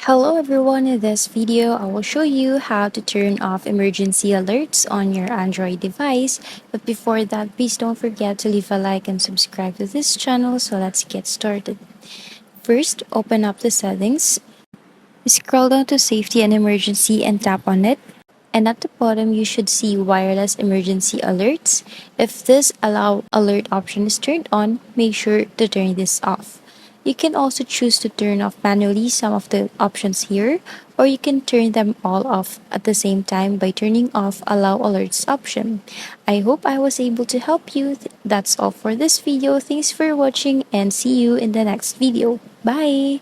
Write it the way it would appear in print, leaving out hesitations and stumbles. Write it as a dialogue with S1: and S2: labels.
S1: Hello everyone, in this video I will show you how to turn off emergency alerts on your Android device. But before that, please don't forget to leave a like and subscribe to this channel. So let's get started. First, open up the settings, scroll down to safety and emergency and tap on it. And at the bottom, you should see wireless emergency alerts. If this allow alert option is turned on, make sure to turn this off. You can also choose to turn off manually some of the options here, or you can turn them all off at the same time by turning off allow alerts option. I hope I was able to help you. That's all for this video. Thanks for watching and see you in the next video. Bye!